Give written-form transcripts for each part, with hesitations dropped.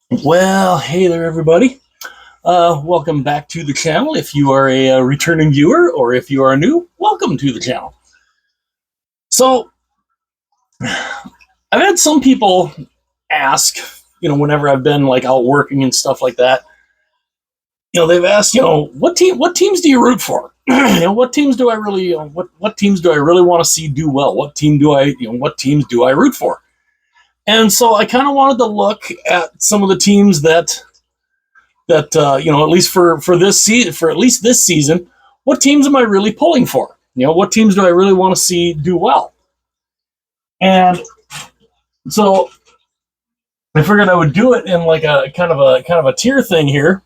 Well, hey there, everybody. Welcome back to the channel. If you are a returning viewer or if you are new, welcome to the channel. So, I've had some people ask, whenever I've been like out working and stuff like that, they've asked, what teams do you root for? What teams do I really, what teams do I really want to see do well? What teams do I root for? And so I kind of wanted to look at some of the teams that at least for this season, for at least this season, what teams am I really pulling for? What teams do I really want to see do well? And so I figured I would do it in like a kind of a tier thing here,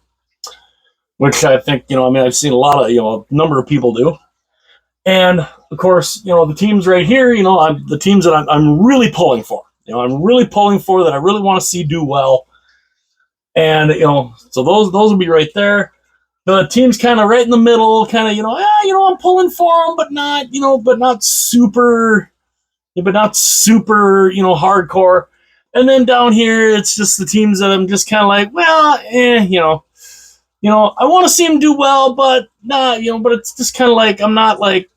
which I think I've seen a lot of a number of people do. And of course, the teams right here, I'm the teams that I'm really pulling for. I'm really pulling for that I really want to see do well. And so those will be right there. The team's kind of right in the middle, kind of I'm pulling for them, but not super, hardcore. And then down here, it's just the teams that I'm just kind of like, I want to see them do well, but not, but it's just kind of like I'm not like,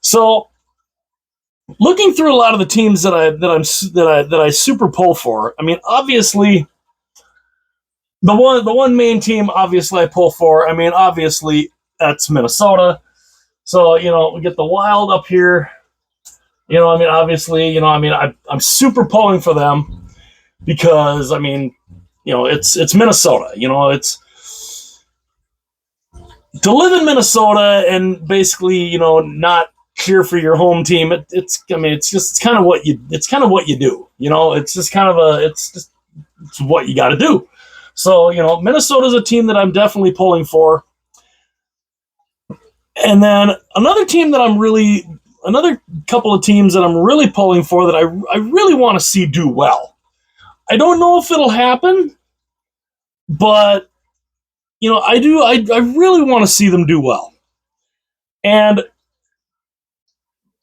So looking through a lot of the teams that I super pull for, I mean, obviously, the one main team, obviously, I pull for. I mean, obviously, that's Minnesota. So we get the Wild up here. Obviously, I'm super pulling for them because it's Minnesota. It's to live in Minnesota and basically not cheer for your home team. It's kind of what you do. It's what you got to do. So Minnesota's a team that I'm definitely pulling for. And then another couple of teams that I'm really pulling for that I really want to see do well. I don't know if it'll happen, but I do. I really want to see them do well. And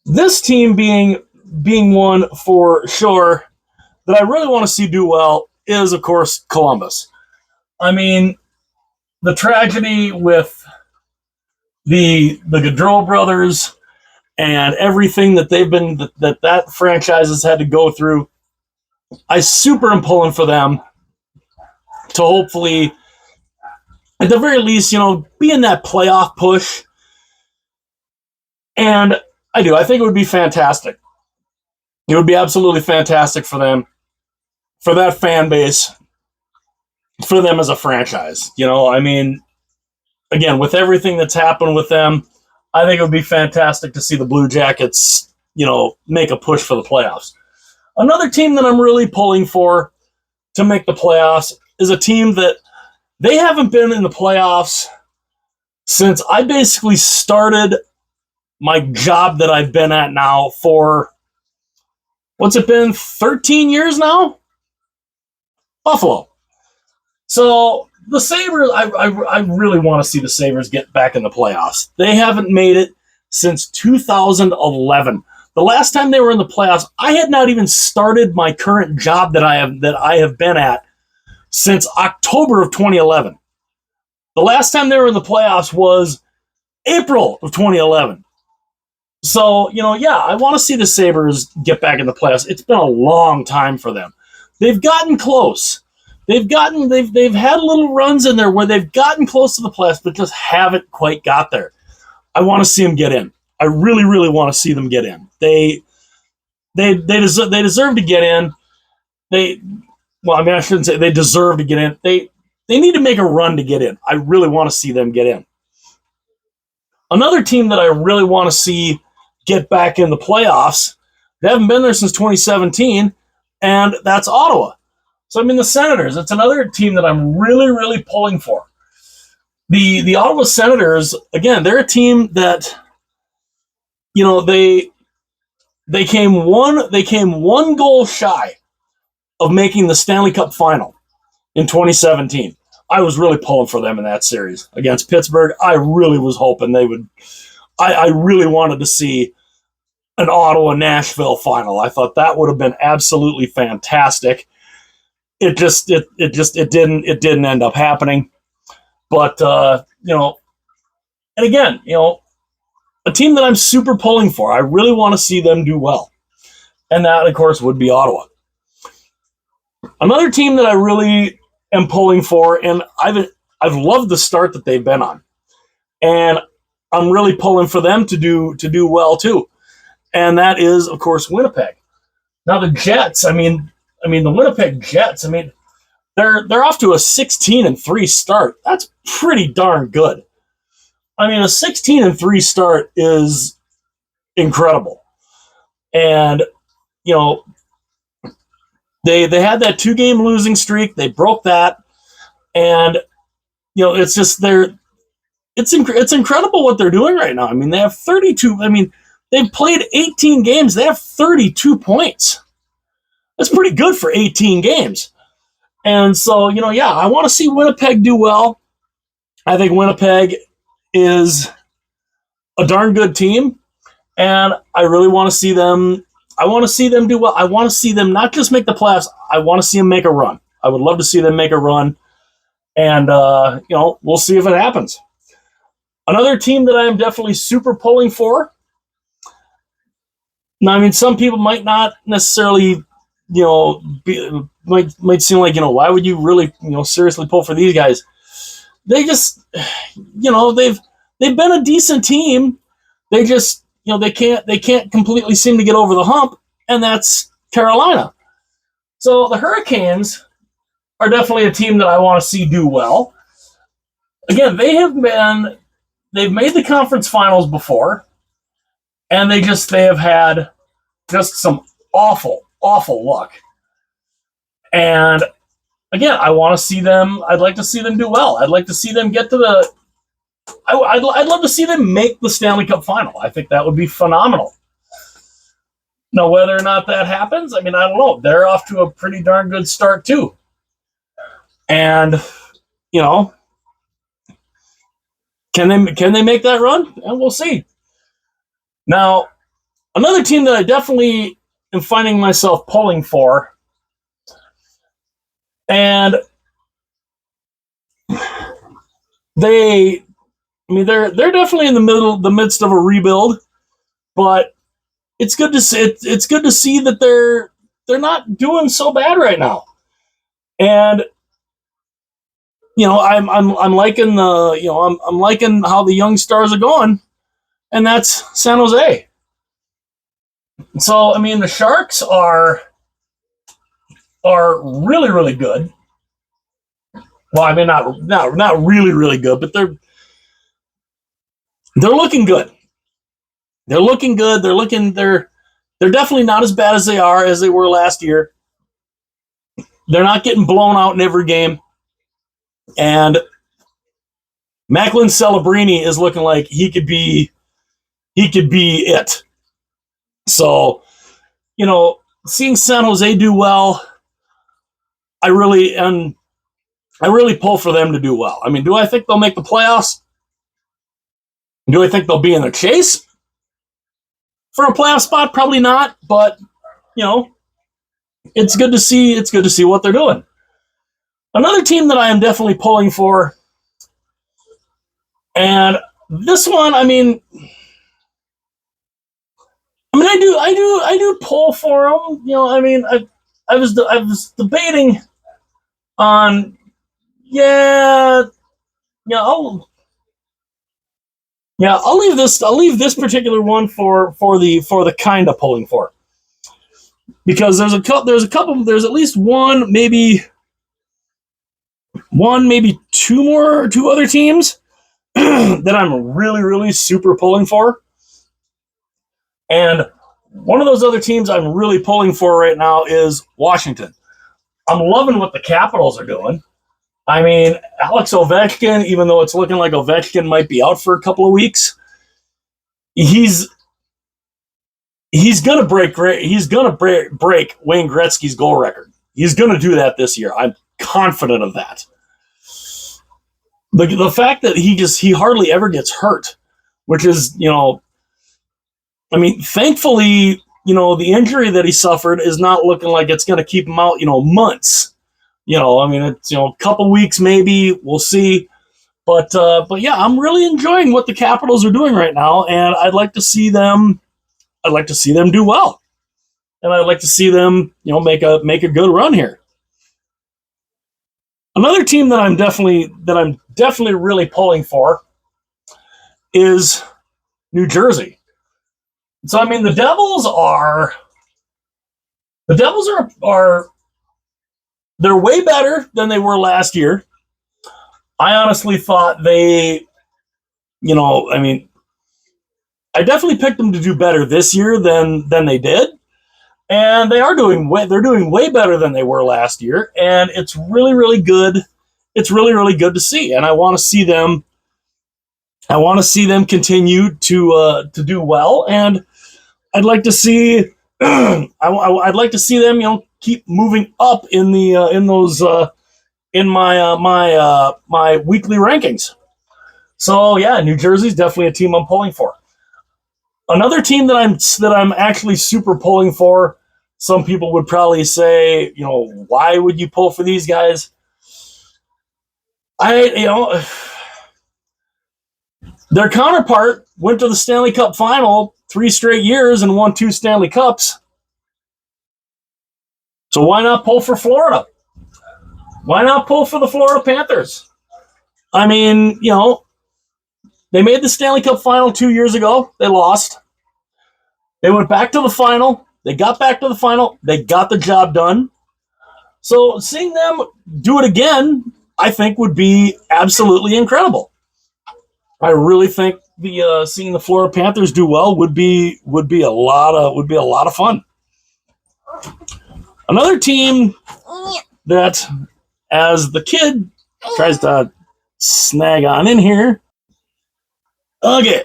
this team being one for sure that I really want to see do well is, of course, Columbus. I mean, the tragedy with the Gaudreau brothers and everything that that franchise has had to go through, I super am pulling for them to hopefully, at the very least, be in that playoff push. And I do. I think it would be fantastic. It would be absolutely fantastic for them, for that fan base, for them as a franchise. Again, with everything that's happened with them, I think it would be fantastic to see the Blue Jackets, make a push for the playoffs. Another team that I'm really pulling for to make the playoffs is a team that they haven't been in the playoffs since I basically started my job that I've been at now for, what's it been, 13 years now? Buffalo. So the Sabres, I really want to see the Sabres get back in the playoffs. They haven't made it since 2011. The last time they were in the playoffs, I had not even started my current job that I have been at since October of 2011. The last time they were in the playoffs was April of 2011. So, I want to see the Sabres get back in the playoffs. It's been a long time for them. They've gotten close. They've had little runs in there where they've gotten close to the playoffs, but just haven't quite got there. I want to see them get in. I really, really want to see them get in. They deserve to get in. I shouldn't say they deserve to get in. They need to make a run to get in. I really want to see them get in. Another team that I really want to see get back in the playoffs, they haven't been there since 2017, and that's Ottawa. So, the Senators, it's another team that I'm really, really pulling for. The Ottawa Senators, again, they're a team that, they came one goal shy of making the Stanley Cup final in 2017. I was really pulling for them in that series against Pittsburgh. I really was hoping they would. I really wanted to see an Ottawa-Nashville final. I thought that would have been absolutely fantastic. it didn't end up happening. But and again, a team that I'm super pulling for. I really want to see them do well, and that, of course, would be Ottawa. Another team that I really am pulling for, and I've loved the start that they've been on, and I'm really pulling for them to do well too, and that is, of course, Winnipeg. Now the Jets, I mean the Winnipeg Jets, they're off to a 16-3 start. That's pretty darn good. A 16-3 start is incredible, and they had that 2-game losing streak. They broke that, and it's just it's incredible what they're doing right now. They have 32. They've played 18 games. They have 32 points. That's pretty good for 18 games. And so, I want to see Winnipeg do well. I think Winnipeg is a darn good team, and I really want to see them. I want to see them do well. I want to see them not just make the playoffs. I want to see them make a run. I would love to see them make a run, and we'll see if it happens. Another team that I am definitely super pulling for. Now, some people might not necessarily, might seem like, why would you really, seriously pull for these guys? They just, they've been a decent team. They just, they can't completely seem to get over the hump, and that's Carolina. So the Hurricanes are definitely a team that I want to see do well. Again, they've made the conference finals before, and they have had just some awful luck. And again, I want to see them. I'd like to see them do well. I'd like to see them get to the. I'd love to see them make the Stanley Cup final. I think that would be phenomenal. Now, whether or not that happens, I don't know. They're off to a pretty darn good start too. And can they make that run? And we'll see. Now, another team that I definitely am finding myself pulling for, and they're definitely in the midst of a rebuild, but it's good to see. It's good to see that they're not doing so bad right now, and I'm liking I'm liking how the young stars are going, and that's San Jose. So the Sharks are really, really good. Well, not really, really good, but they're looking good. They're looking good. They're definitely not as bad as they were last year. They're not getting blown out in every game. And Macklin Celebrini is looking like he could be it. So, seeing San Jose do well, I really pull for them to do well. Do I think they'll make the playoffs? Do I think they'll be in the chase for a playoff spot? Probably not, but it's good to see. It's good to see what they're doing. Another team that I am definitely pulling for, and this one, I do pull for them. I was debating on, I'll leave this particular one for the kind of pulling for, because there's at least one, maybe two other teams that I'm really, really super pulling for. And one of those other teams I'm really pulling for right now is Washington. I'm loving what the Capitals are doing. Alex Ovechkin, even though it's looking like Ovechkin might be out for a couple of weeks, he's gonna break Wayne Gretzky's goal record. He's gonna do that this year. I'm confident of that. The fact that he hardly ever gets hurt, which is, thankfully, the injury that he suffered is not looking like it's going to keep him out, months. I mean, it's a couple weeks maybe. We'll see. But yeah, I'm really enjoying what the Capitals are doing right now, and I'd like to see them. I'd like to see them do well, and I'd like to see them, make a good run here. Another team that I'm definitely really pulling for is New Jersey. So I mean, the Devils are they're way better than they were last year. I honestly thought I mean, I definitely picked them to do better this year than they did, and they're doing way better than they were last year, and it's really, really good. It's really, really good to see, and I want to see them. I want to see them continue to do well, and I'd like to see. I'd like to see them, keep moving up in the in those in my weekly rankings. So yeah, New Jersey's definitely a team I'm pulling for. Another team that I'm actually super pulling for. Some people would probably say, why would you pull for these guys? Their counterpart went to the Stanley Cup final 3 straight years and won 2 Stanley Cups. So why not pull for Florida? Why not pull for the Florida Panthers? I mean, they made the Stanley Cup final 2 years ago. They lost. They went back to the final. They got back to the final. They got the job done. So seeing them do it again, I think would be absolutely incredible. I really think seeing the Florida Panthers do well would be a lot of fun. Another team that, as the kid tries to snag on in here. Okay,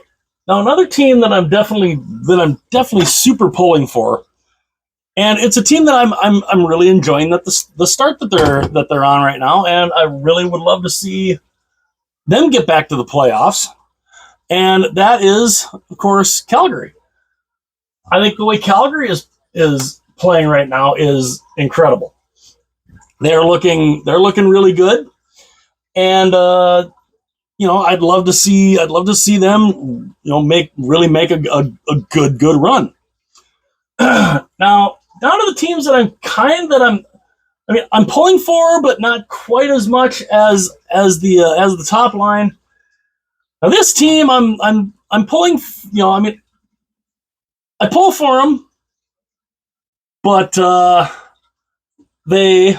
now another team that I'm definitely super pulling for, and it's a team that I'm really enjoying the start that they're on right now, and I really would love to see them get back to the playoffs, and that is, of course, Calgary. I think the way Calgary is playing right now is incredible. They're looking really good, and I'd love to see them make a good run. Now down to the teams that I'm pulling for, but not quite as much as the top line. Now this team I'm pulling. I pull for them, but they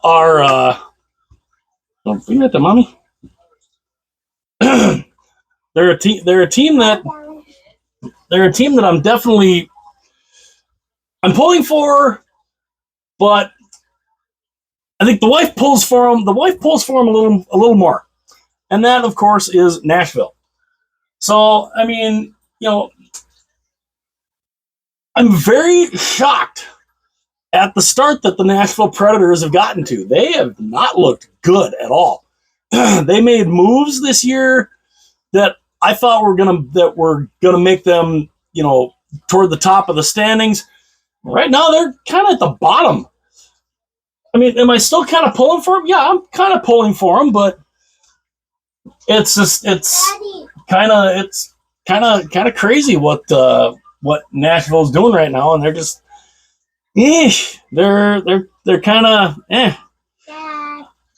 are. Don't bring that to mommy. They're a team that I'm pulling for, but I think the wife pulls for them. The wife pulls for them a little more, and that, of course, is Nashville. So I mean, I'm very shocked at the start that the Nashville Predators have gotten to. They have not looked good at all. They made moves this year that I thought were gonna make them, toward the top of the standings. Right now, they're kind of at the bottom. I mean, am I still kind of pulling for them? Yeah, I'm kind of pulling for them, but it's kind of crazy what Nashville's doing right now, and they're just, they're kind of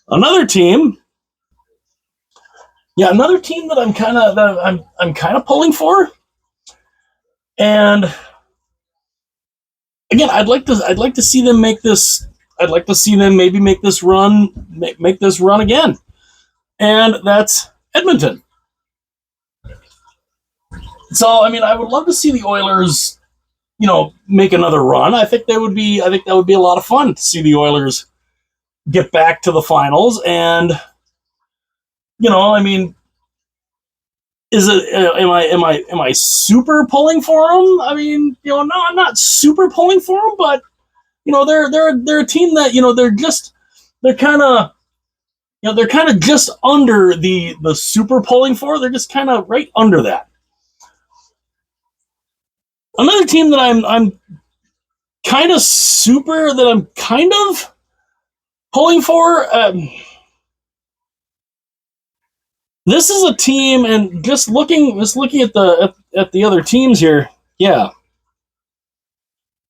Another team. Yeah, another team that I'm kind of pulling for, and again, I'd like to see them make this. I'd like to see them maybe make this run again, and that's Edmonton. So, I mean, I would love to see the Oilers, make another run. I think that would be a lot of fun to see the Oilers get back to the finals, and I mean, is it? Am I super pulling for them? I mean, no, I'm not super pulling for them, but they're a team that they're kind of just under the super pulling for. They're just kind of right under that. Another team that I'm kind of super, that I'm kind of Pulling for, this is a team, and just looking at the other teams here, yeah.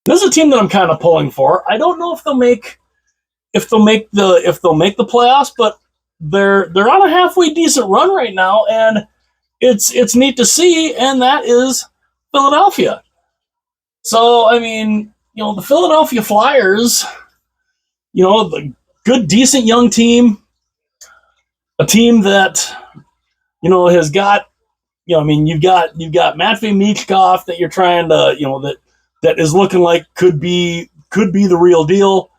This is a team that I'm kind of pulling for. I don't know if they'll make the playoffs, but they're on a halfway decent run right now, and it's neat to see, and that is Philadelphia. So, I mean, the Philadelphia Flyers, the good, decent young team, a team that, has got, you've got Matvei Michkov that you're trying to, that is looking like could be the real deal.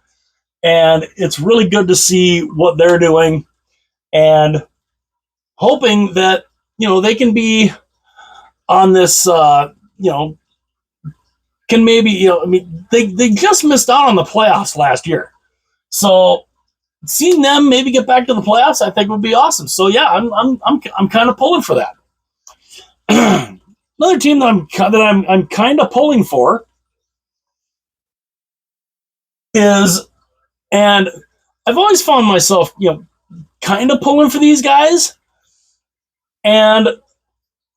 And it's really good to see what they're doing, and hoping that, they can be on this, can maybe, they just missed out on the playoffs last year. So seeing them maybe get back to the playoffs, I think would be awesome. So yeah, I'm kind of pulling for that. Another team that I'm kind of pulling for is, and I've always found myself, kind of pulling for these guys, and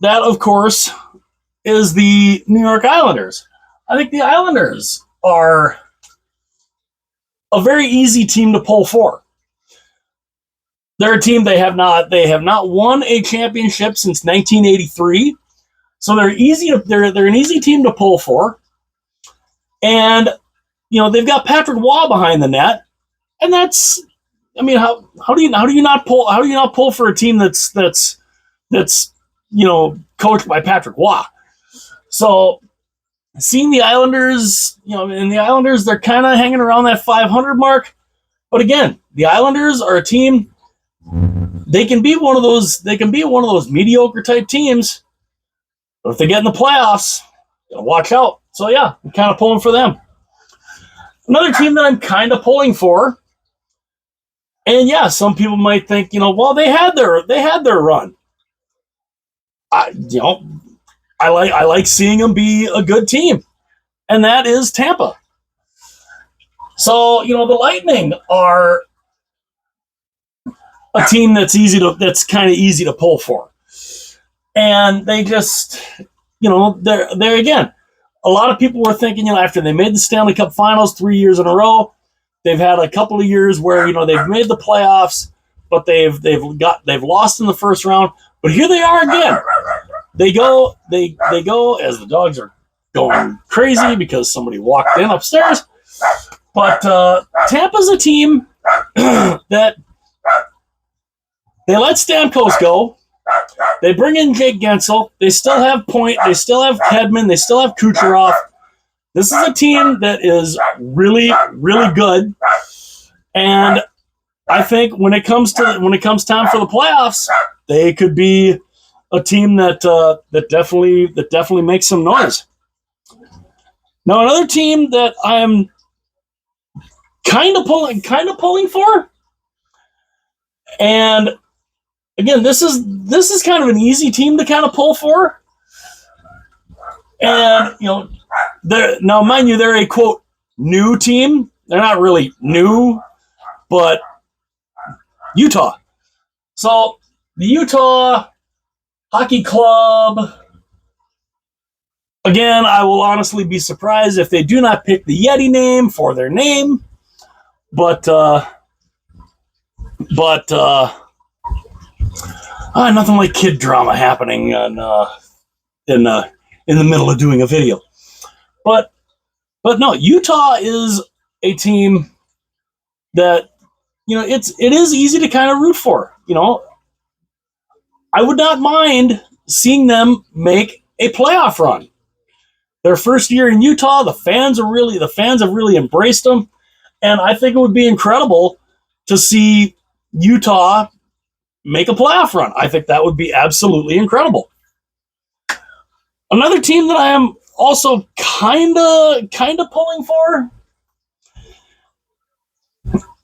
that, of course, is the New York Islanders. I think the Islanders are a very easy team to pull for. They're a team, they have not won a championship since 1983, so they're an easy team to pull for, and they've got Patrick Waugh behind the net, and that's, I mean, how do you not pull for a team that's coached by Patrick Waugh? So seeing the Islanders, and the Islanders, they're kind of hanging around that 500 mark, but again, the Islanders are a team. They can be one of those mediocre type teams, but if they get in the playoffs, watch out. So yeah, I'm kind of pulling for them. Another team that I'm kind of pulling for, and yeah, some people might think, well, they had their run. I like seeing them be a good team, and that is Tampa. So the Lightning are a team that's kind of easy to pull for, and they just, they're again. A lot of people were thinking, after they made the Stanley Cup Finals 3 years in a row, they've had a couple of years where they've made the playoffs, but they've lost in the first round. But here they are again. They go as the dogs are going crazy because somebody walked in upstairs. But Tampa's a team that they let Stamkos go. They bring in Jake Gensel. They still have Point. They still have Kedman. They still have Kucherov. This is a team that is really, really good. And I think when it comes time for the playoffs, they could be a team that definitely makes some noise. Now, another team that I'm kind of pulling for, and again, this is kind of an easy team to kind of pull for, and now mind you, they're a quote new team. They're not really new, but Utah. So the Utah Hockey Club. Again, I will honestly be surprised if they do not pick the Yeti name for their name, but nothing like kid drama happening in the middle of doing a video. But no, Utah is a team that it is easy to kind of root for. I would not mind seeing them make a playoff run. Their first year in Utah, the fans have really embraced them, and I think it would be incredible to see Utah make a playoff run. I think that would be absolutely incredible. Another team that I am also kind of pulling for,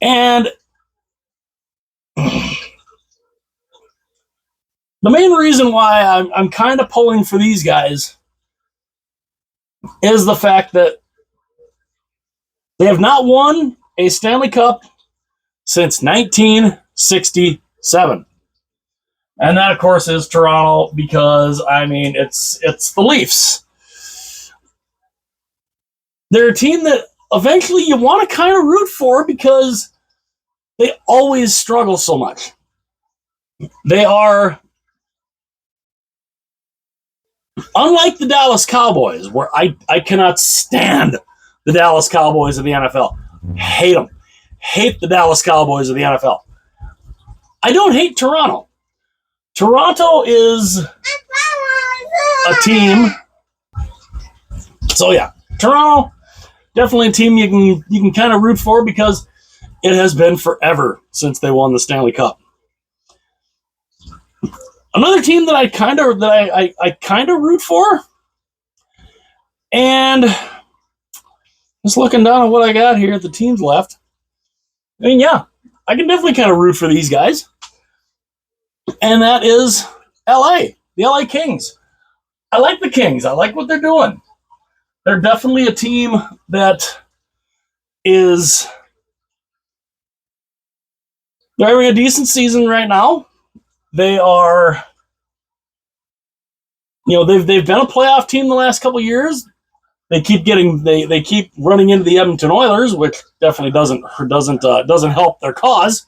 and the main reason why I'm kind of pulling for these guys is the fact that they have not won a Stanley Cup since 1967. And that, of course, is Toronto because, I mean, it's the Leafs. They're a team that eventually you want to kind of root for because they always struggle so much. They are, unlike the Dallas Cowboys, where I cannot stand the Dallas Cowboys of the NFL. Hate them. Hate the Dallas Cowboys of the NFL. I don't hate Toronto. Toronto is a team. So yeah, Toronto, definitely a team you can kind of root for because it has been forever since they won the Stanley Cup. Another team that I kind of root for, and just looking down at what I got here at the teams left. I mean, yeah, I can definitely kind of root for these guys, and that is LA, the LA Kings. I like the Kings. I like what they're doing. They're definitely a team that is they're having a decent season right now. They are, they've been a playoff team the last couple of years. They keep running into the Edmonton Oilers, which definitely doesn't help their cause.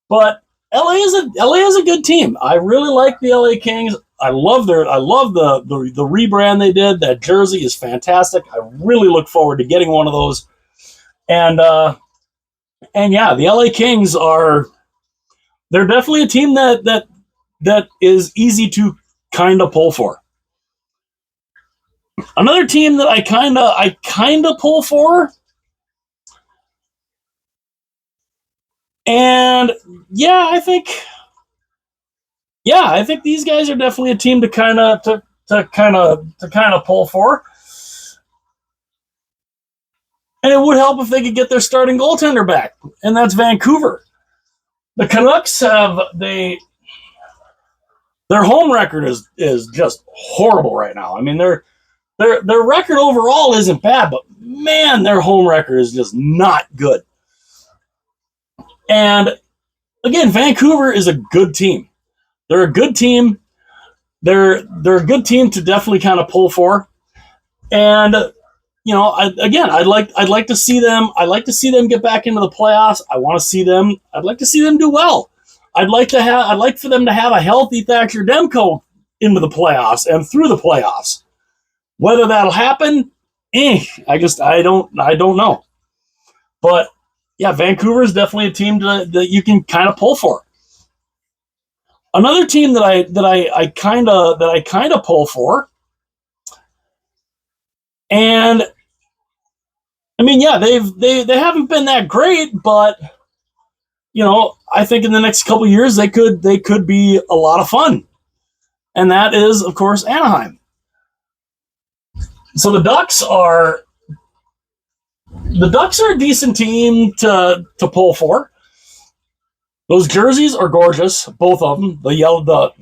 But LA is a good team. I really like the LA Kings. I love the rebrand they did. That jersey is fantastic. I really look forward to getting one of those. And yeah, the LA Kings they're definitely a team that is easy to kind of pull for. Another team that I kind of pull for, and I think these guys are definitely a team to kind of pull for. And it would help if they could get their starting goaltender back, and that's Vancouver. The Canucks their home record is just horrible right now. I mean, their record overall isn't bad, but man, their home record is just not good. And again, Vancouver is a good team. They're a good team. They're a good team to definitely kind of pull for. And I'd like to see them. I'd like to see them get back into the playoffs. I'd like to see them do well. I'd like for them to have a healthy Thatcher Demko into the playoffs and through the playoffs. Whether that'll happen, I don't know. But yeah, Vancouver is definitely a team that you can kind of pull for. Another team that I kind of pull for, and I mean, yeah, they haven't been that great, but I think in the next couple of years they could be a lot of fun, and that is, of course, Anaheim. So the Ducks are a decent team to pull for. Those jerseys are gorgeous, both of them. The yellow,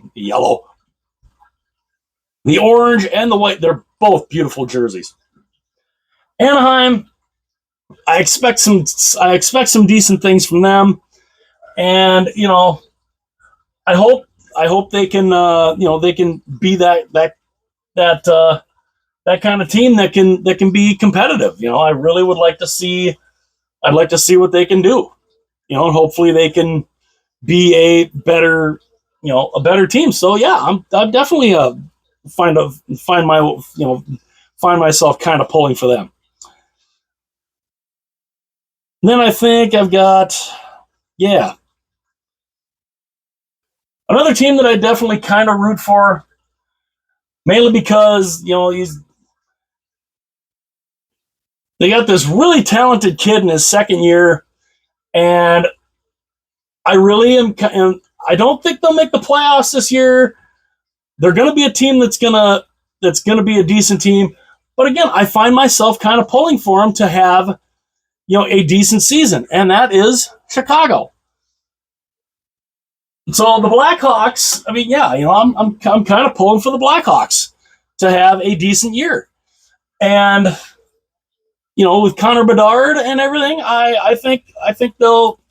the orange, and the white. They're both beautiful jerseys. Anaheim, I expect some decent things from them, and I hope they can they can be that kind of team that can be competitive. I really would like to see. I'd like to see what they can do. And hopefully they can be a better team. So yeah, I'm definitely find myself kind of pulling for them. And then I think I've got another team that I definitely kind of root for, mainly because they got this really talented kid in his second year, and I really am. I don't think they'll make the playoffs this year. They're going to be a team that's going to be a decent team, but again, I find myself kind of pulling for them to have a decent season, and that is Chicago. So the Blackhawks. I mean, yeah, I'm kind of pulling for the Blackhawks to have a decent year, and with Connor Bedard and everything, I think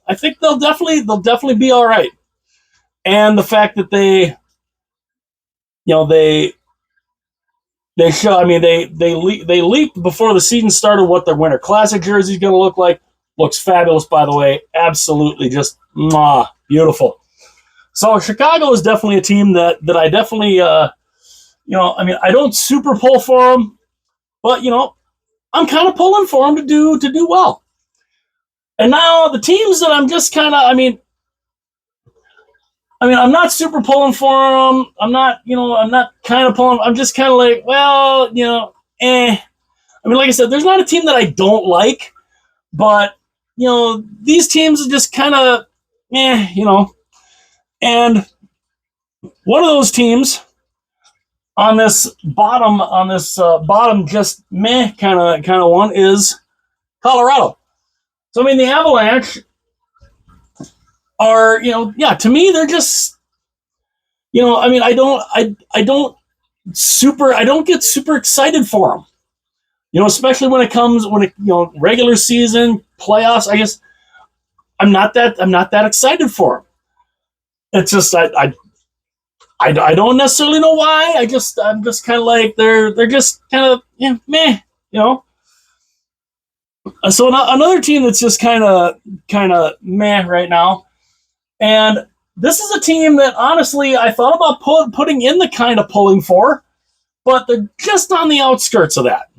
I think they'll definitely be all right. And the fact that they show. I mean, they leaked before the season started what their Winter Classic jersey is going to look like. Looks fabulous, by the way. Absolutely, just beautiful. So Chicago is definitely a team that I definitely, I mean, I don't super pull for them, but I'm kind of pulling for them to do well. And now the teams that I'm just kind of, I mean, I'm not super pulling for them. I'm not kind of pulling. I'm just kind of like, well, I mean, like I said, there's not a team that I don't like, but these teams are just kind of, And one of those teams on this bottom just meh kind of one is Colorado. So I mean, the Avalanche are, to me they're just, I mean, I don't get super excited for them. Especially when it regular season playoffs. I guess I'm not that excited for them. It's just I don't necessarily know why. I'm just kind of like they're just kind of meh. So another team that's just kind of meh right now, and this is a team that honestly I thought about putting in the kind of pulling for, but they're just on the outskirts of that.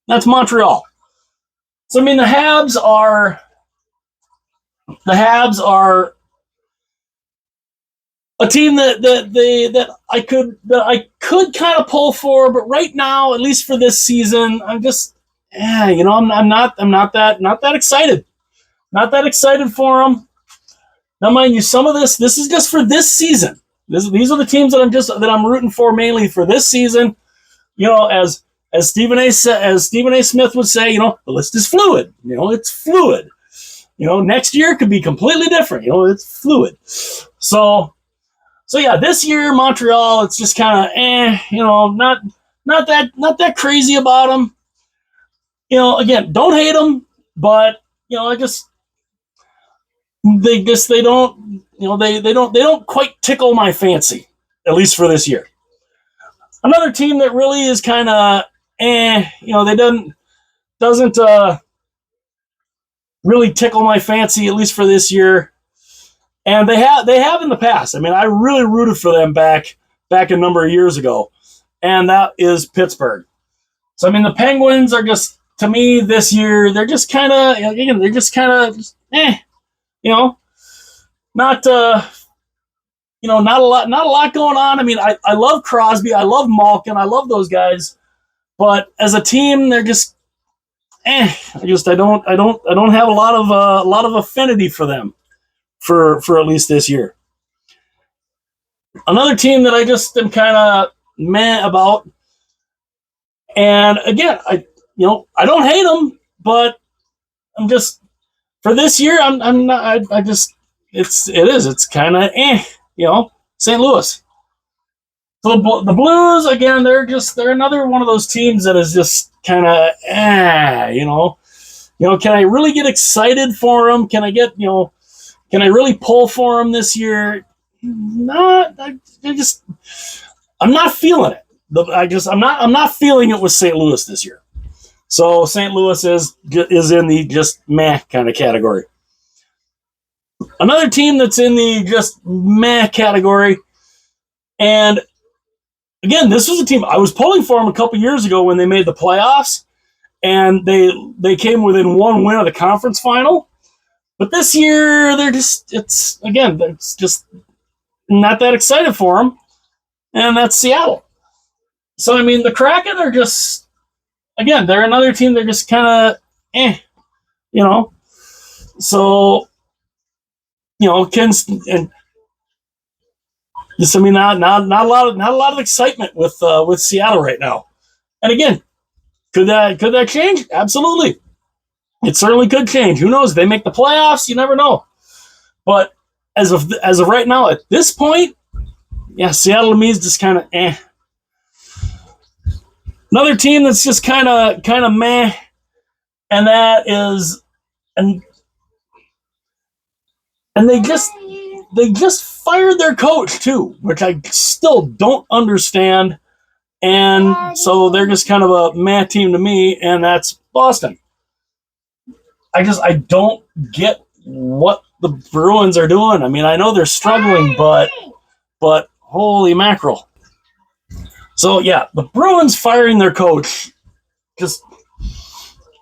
That's Montreal. So I mean, the Habs are a team that I could kind of pull for, but right now, at least for this season, I'm just I'm not that excited. Not that excited for them. Now, mind you, some of this is just for this season. These are the teams that I'm rooting for mainly for this season. As Stephen A. Smith would say, the list is fluid. It's fluid. Next year could be completely different. It's fluid. So yeah, this year Montreal, it's just kind of not that crazy about them. Again, don't hate them, but they don't quite tickle my fancy, at least for this year. Another team that really is kind of they doesn't really tickle my fancy, at least for this year. And they have in the past. I mean, I really rooted for them back a number of years ago, and that is Pittsburgh. So I mean, the Penguins are just, to me this year, they're just kind of not not a lot going on. I mean, I love Crosby, I love Malkin, I love those guys, but as a team, they're just I don't have a lot of affinity for them. For at least this year. Another team that I just am kind of meh about, and again, I don't hate them, but I'm just, for this year, I'm not. I just it's kind of St. Louis. So the Blues, again, they're another one of those teams that is just kind of can I really get excited for them? Can I get Can I really pull for them this year? No, I'm not feeling it. I'm not feeling it with St. Louis this year. So St. Louis is in the just meh kind of category. Another team that's in the just meh category, and again, this was a team I was pulling for them a couple years ago when they made the playoffs, and they came within one win of the conference final. But this year, it's just not that excited for them, and that's Seattle. So, I mean, the Kraken are just, again, they're another team. They're just kind of, So, and just, I mean, not a lot of excitement with Seattle right now. And again, could that change? Absolutely. It certainly could change. Who knows? They make the playoffs. You never know. But as of right now, at this point, yeah, Seattle to me is just kind of Another team that's just kind of meh, and that is, and And they just fired their coach too, which I still don't understand. And so they're just kind of a meh team to me, and that's Boston. I don't get what the Bruins are doing. I mean, I know they're struggling, but holy mackerel. So yeah, the Bruins firing their coach. Just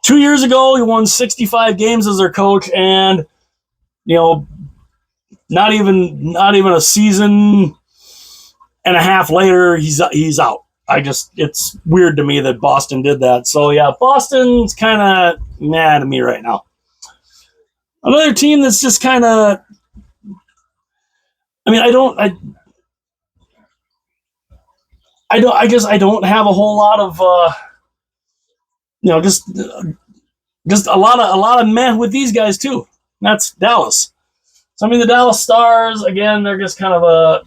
2 years ago, he won 65 games as their coach, and not even a season and a half later, he's out. It's weird to me that Boston did that. So yeah, Boston's kind of mad at me right now. Another team that's just kind of, I mean, I don't have a whole lot of, just a lot of meh with these guys too. That's Dallas. So I mean, the Dallas Stars, again, they're just kind of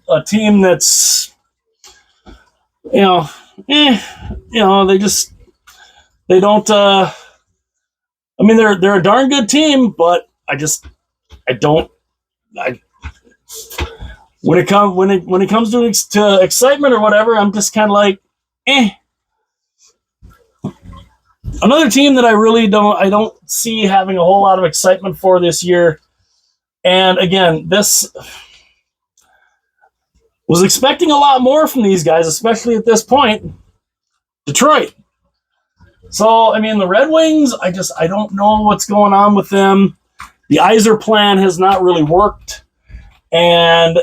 a team that's, they don't, I mean, they're a darn good team, but when it comes to excitement or whatever, I'm just kind of like, eh. Another team that I don't see having a whole lot of excitement for this year, and again, this was expecting a lot more from these guys, especially at this point, Detroit. So, I mean, the Red Wings, I don't know what's going on with them. The Yzer plan has not really worked. And,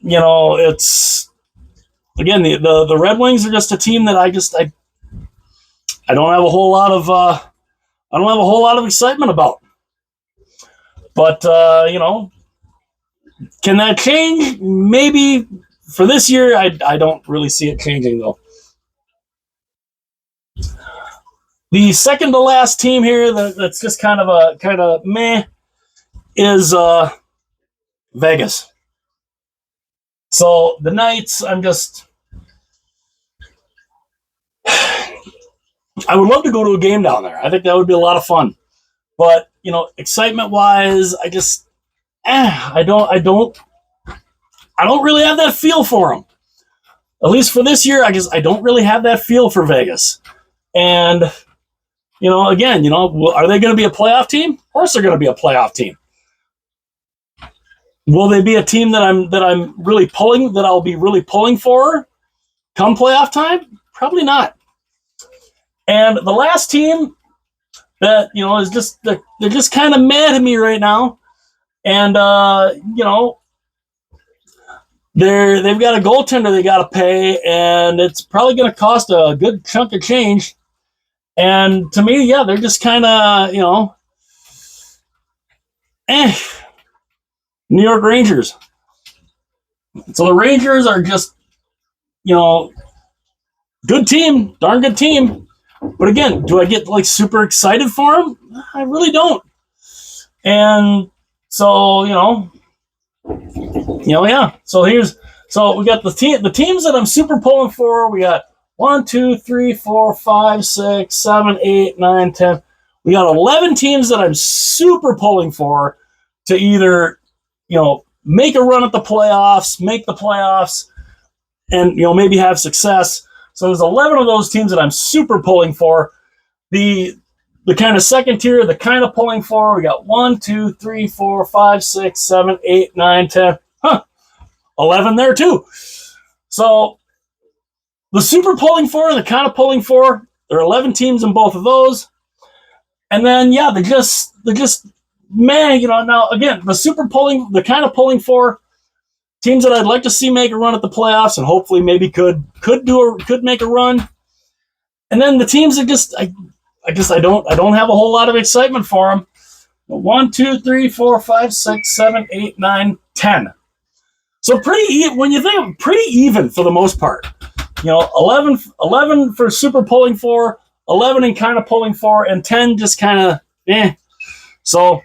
it's, again, the Red Wings are just a team that I don't have a whole lot of excitement about. But, can that change? Maybe. For this year, I don't really see it changing, though. The second to last team here that's just kind of meh is Vegas. So the Knights, I would love to go to a game down there. I think that would be a lot of fun. But, excitement wise, I don't really have that feel for them. At least for this year, I don't really have that feel for Vegas. And again, are they going to be a playoff team? Of course, they're going to be a playoff team. Will they be a team that I'll be really pulling for come playoff time? Probably not. And the last team that is just they're just kind of mad at me right now, and they've got a goaltender they got to pay, and it's probably going to cost a good chunk of change. And to me, yeah, they're just kind of, New York Rangers. So the Rangers are just, good team, darn good team. But again, do I get super excited for them? I really don't. And so, yeah. So we got the teams that I'm super pulling for. We got 1, 2, 3, 4, 5, 6, 7, 8, 9, 10. We got 11 teams that I'm super pulling for to either, make a run at the playoffs, make the playoffs, and, maybe have success. So there's 11 of those teams that I'm super pulling for. The kind of second tier, the kind of pulling for, we got 1, 2, 3, 4, 5, 6, 7, 8, 9, 10. 11 there too. So the super pulling for and the kind of pulling for, there are 11 teams in both of those. And then, yeah, they're just man, now again, the super pulling, the kind of pulling for teams that I'd like to see make a run at the playoffs and hopefully maybe could make a run. And then the teams that I don't have a whole lot of excitement for them. 1, 2, 3, 4, 5, 6, 7, 8, 9, 10. So when you think of pretty even for the most part. 11 for super pulling for, 11 and kind of pulling for, and 10 just kind of So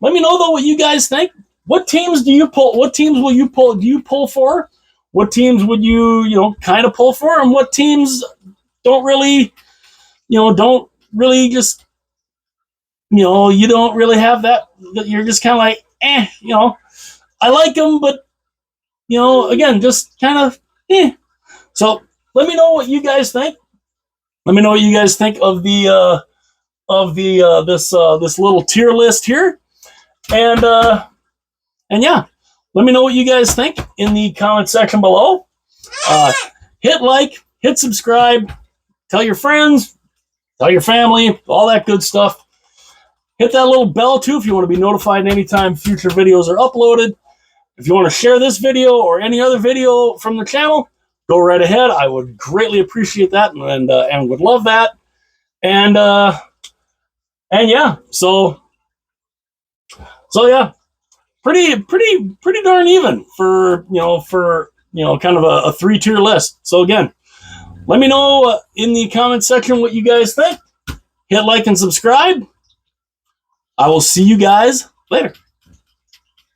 let me know though what you guys think. What teams do you pull? What teams will you pull? Do you pull for? What teams would you kind of pull for, and what teams don't really just you don't really have that. You're just kind of like, you know, I like them, but, you know, again, just kind of, So let me know what you guys think. Let me know what you guys think of the this little tier list here, and yeah, let me know what you guys think in the comment section below. Hit like, hit subscribe, tell your friends, tell your family, all that good stuff. Hit that little bell too if you want to be notified anytime future videos are uploaded. If you want to share this video or any other video from the channel, go right ahead. I would greatly appreciate that and would love that. And yeah, so yeah, pretty darn even for kind of a 3-tier list. So again, let me know in the comment section what you guys think. Hit like and subscribe. I will see you guys later.